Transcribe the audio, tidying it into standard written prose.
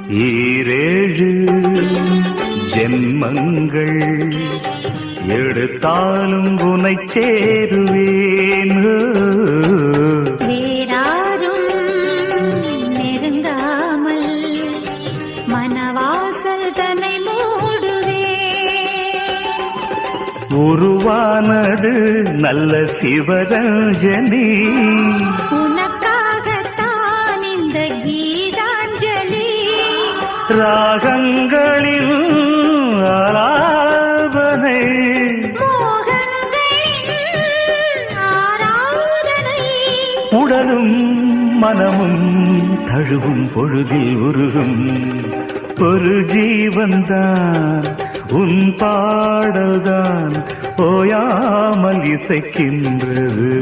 ஈரேழு ஜென்மங்கள் எடுத்தாலும் உனை சேருவேன். வேறாரும் நெருங்காமல் மனவாசல் தன்னை மூடுவே. உருவானது நல்ல சிவரஞ்சனி, உனக்காகத்தான் இந்த கீதாஞ்சலி. ராகங்களில் ஆலாபனை, மோகங்களின் ஆராதனை. உடலும் மனமும் தழுவும் பொழுதில் உருகும் ஒரு ஜீவன்தான் உன் பாடல்தான் ஓயாமல் இசைக்கின்றது.